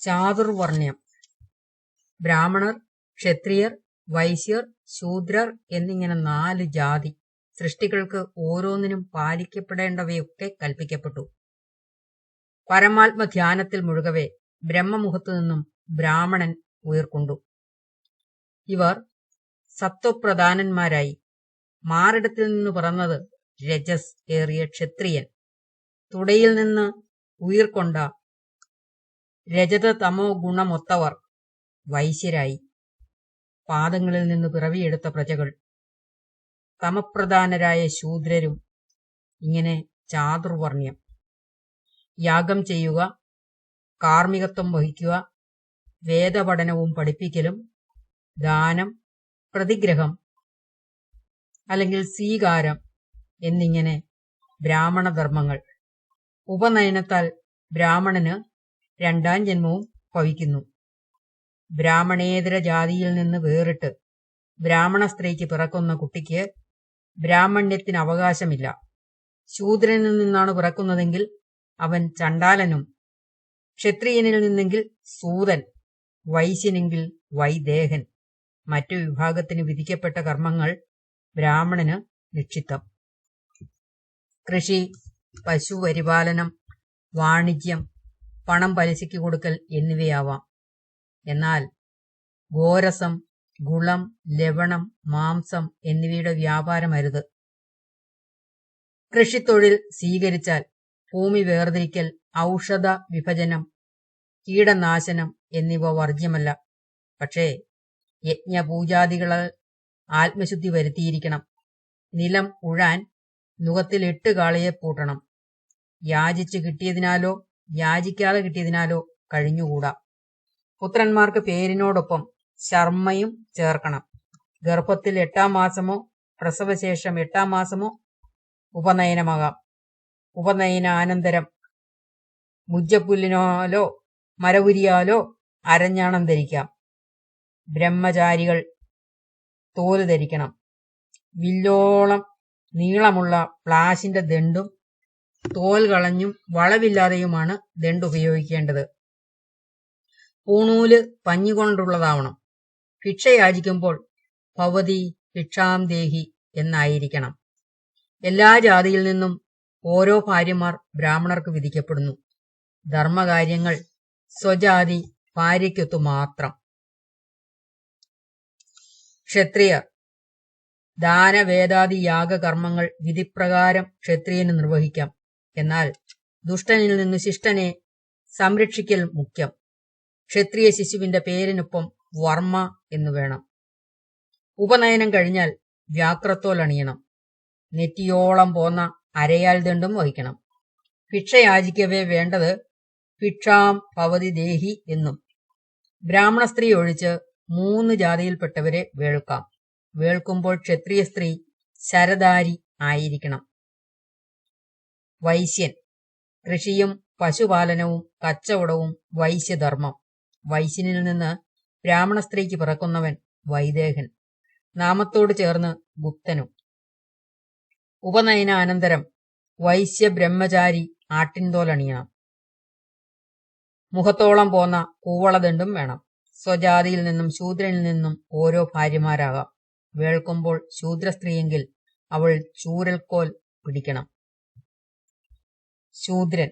ചാതുർവർണ്ണ്യം. ബ്രാഹ്മണർ, ക്ഷത്രിയർ, വൈശ്യർ, ശൂദ്രർ എന്നിങ്ങനെ 4 ജാതി. സൃഷ്ടികൾക്ക് ഓരോന്നിനും പാലിക്കപ്പെടേണ്ടവയൊക്കെ കൽപ്പിക്കപ്പെട്ടു. പരമാത്മധ്യാനത്തിൽ മുഴുകവെ ബ്രഹ്മമുഖത്തു നിന്നും ബ്രാഹ്മണൻ ഉയർക്കൊണ്ടു. ഇവർ സത്വപ്രധാനന്മാരായി. മാറിടത്തിൽ നിന്ന് പിറന്നത് രജസ് ഏറിയ ക്ഷത്രിയൻ. തുടയിൽ നിന്ന് ഉയർക്കൊണ്ട രജത തമോ ഗുണമൊത്തവർ വൈശ്യരായി. പാദങ്ങളിൽ നിന്ന് പിറവിയെടുത്ത പ്രജകൾ തമപ്രധാനരായ ശൂദ്രരും. ഇങ്ങനെ ചാതുർവർണ്ണ്യം. യാഗം ചെയ്യുക, കാർമ്മികത്വം വഹിക്കുക, വേദപഠനവും പഠിപ്പിക്കലും, ദാനം, പ്രതിഗ്രഹം അല്ലെങ്കിൽ സ്വീകാരം എന്നിങ്ങനെ ബ്രാഹ്മണധർമ്മങ്ങൾ. ഉപനയനത്താൽ ബ്രാഹ്മണന് 2ാം ജന്മവും ഭവിക്കുന്നു. ബ്രാഹ്മണേതര ജാതിയിൽ നിന്ന് വേറിട്ട് ബ്രാഹ്മണ സ്ത്രീക്ക് പിറക്കുന്ന കുട്ടിക്ക് ബ്രാഹ്മണ്യത്തിന് അവകാശമില്ല. ശൂദ്രനിൽ നിന്നാണ് പിറക്കുന്നതെങ്കിൽ അവൻ ചണ്ഡാലനും, ക്ഷത്രിയനിൽ നിന്നെങ്കിൽ സൂതൻ, വൈശ്യനെങ്കിൽ വൈദേഹൻ. മറ്റു വിഭാഗത്തിന് വിധിക്കപ്പെട്ട കർമ്മങ്ങൾ ബ്രാഹ്മണന് നിക്ഷിപ്തം. കൃഷി, പശുപരിപാലനം, വാണിജ്യം, പണം പലിശയ്ക്ക് കൊടുക്കൽ എന്നിവയാവാം. എന്നാൽ ഗോരസം, ഗുളം, ലവണം, മാംസം എന്നിവയുടെ വ്യാപാരമരുത്. കൃഷിത്തൊഴിൽ സ്വീകരിച്ചാൽ ഭൂമി വേർതിരിക്കൽ, ഔഷധ വിഭജനം, കീടനാശനം എന്നിവ വർജ്യമല്ല. പക്ഷേ യജ്ഞപൂജാദികളാൽ ആത്മശുദ്ധി വരുത്തിയിരിക്കണം. നിലം ഉഴാൻ നുകത്തിൽ 8 കാളയെ പൂട്ടണം. യാചിച്ചു കിട്ടിയതിനാലോ യാചിക്കാതെ കിട്ടിയതിനാലോ കഴിഞ്ഞുകൂടാ. പുത്രന്മാർക്ക് പേരിനോടൊപ്പം ശർമ്മയും ചേർക്കണം. ഗർഭത്തിൽ 8ാം മാസമോ പ്രസവശേഷം 8ാം മാസമോ ഉപനയനമാകാം. ഉപനയനാനന്തരം മുജ്ജപ്പുല്ലിനാലോ മരവുരിയാലോ അരഞ്ഞാണം ധരിക്കാം. ബ്രഹ്മചാരികൾ തോല് ധരിക്കണം. വില്ലോളം നീളമുള്ള പ്ലാശിന്റെ ദണ്ഡും തോൽ കളഞ്ഞും വളവില്ലാതെയുമാണ് ദണ്ഡ് ഉപയോഗിക്കേണ്ടത്. പൂണൂല് പഞ്ഞുകൊണ്ടുള്ളതാവണം. ഭിക്ഷ യാചിക്കുമ്പോൾ ഭവതി ഭിക്ഷാം ദേഹി എന്നായിരിക്കണം. എല്ലാ ജാതിയിൽ നിന്നും ഓരോ ഭാര്യമാർ ബ്രാഹ്മണർക്ക് വിധിക്കപ്പെടുന്നു. ധർമ്മകാര്യങ്ങൾ സ്വജാതി ഭാര്യയ്ക്കൊത്തു മാത്രം. ക്ഷത്രിയർ. ദാനവേദാദി യാഗകർമ്മങ്ങൾ വിധിപ്രകാരം ക്ഷത്രിയന് നിർവഹിക്കാം. എന്നാൽ ദുഷ്ടനിൽ നിന്ന് ശിഷ്ടനെ സംരക്ഷിക്കൽ മുഖ്യം. ക്ഷത്രിയ ശിശുവിന്റെ പേരിനൊപ്പം വർമ്മ എന്നു വേണം. ഉപനയനം കഴിഞ്ഞാൽ വ്യാക്രത്തോൽ അണിയണം. നെറ്റിയോളം പോന്ന അരയാൽ ദണ്ഡും വഹിക്കണം. ഭിക്ഷ യാചിക്കവേ വേണ്ടത് ഭിക്ഷാം ഭവതി ദേഹി എന്നും. ബ്രാഹ്മണ സ്ത്രീ ഒഴിച്ച് 3 ജാതിയിൽപ്പെട്ടവരെ വേൾക്കാം. വേൾക്കുമ്പോൾ ക്ഷത്രിയ സ്ത്രീ ശരധാരി ആയിരിക്കണം. വൈശ്യൻ. കൃഷിയും പശുപാലനവും കച്ചവടവും വൈശ്യധർമ്മം. വൈശ്യനിൽ നിന്ന് ബ്രാഹ്മണ സ്ത്രീക്ക് പിറക്കുന്നവൻ വൈദേഹൻ. നാമത്തോട് ചേർന്ന് ഗുപ്തനും. ഉപനയനാനന്തരം വൈശ്യ ബ്രഹ്മചാരി ആട്ടിൻതോലണിയണം. മുഖത്തോളം പോന്ന കൂവളദണ്ഡും വേണം. സ്വജാതിയിൽ നിന്നും ശൂദ്രനിൽ നിന്നും ഓരോ ഭാര്യമാരാകാം. വേൾക്കുമ്പോൾ ശൂദ്രസ്ത്രീയെങ്കിൽ അവൾ ചൂരൽക്കോൽ പിടിക്കണം. ശൂദ്രൻ.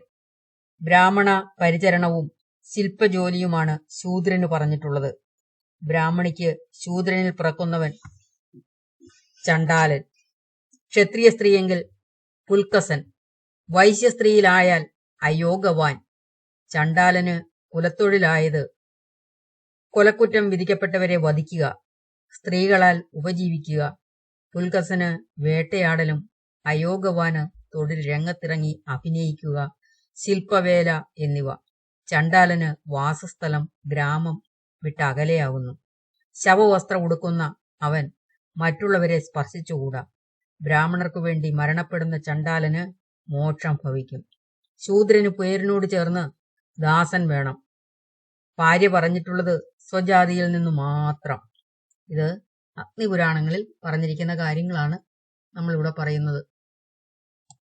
ബ്രാഹ്മണ പരിചരണവും ശില്പജോലിയുമാണ് ശൂദ്രന് പറഞ്ഞിട്ടുള്ളത്. ബ്രാഹ്മണിക്ക് ശൂദ്രനിൽ പിറക്കുന്നവൻ ചണ്ഡാലൻ. ക്ഷത്രിയ സ്ത്രീയെങ്കിൽ പുൽക്കസൻ. വൈശ്യസ്ത്രീയിലായാൽ അയോഗവാൻ. ചണ്ഡാലന് കുലത്തൊഴിലായത് കൊലക്കുറ്റം വിധിക്കപ്പെട്ടവരെ വധിക്കുക, സ്ത്രീകളാൽ ഉപജീവിക്കുക. പുൽക്കസന് വേട്ടയാടലും, അയോഗവാന് തൊഴിൽ രംഗത്തിറങ്ങി അഭിനയിക്കുക, ശില്പവേല എന്നിവ. ചണ്ഡാലന് വാസസ്ഥലം ഗ്രാമം വിട്ട് അകലെയാകുന്നു. ശവവസ്ത്രം ഉടുക്കുന്ന അവൻ മറ്റുള്ളവരെ സ്പർശിച്ചുകൂടാ. ബ്രാഹ്മണർക്കു വേണ്ടി മരണപ്പെടുന്ന ചണ്ഡാലന് മോക്ഷം ഭവിക്കും. ശൂദ്രന് പേരിനോട് ചേർന്ന് ദാസൻ വേണം. ഭാര്യ പറഞ്ഞിട്ടുള്ളത് സ്വജാതിയിൽ നിന്ന് മാത്രം. ഇത് അഗ്നിപുരാണങ്ങളിൽ പറഞ്ഞിരിക്കുന്ന കാര്യങ്ങളാണ് നമ്മളിവിടെ പറയുന്നത്.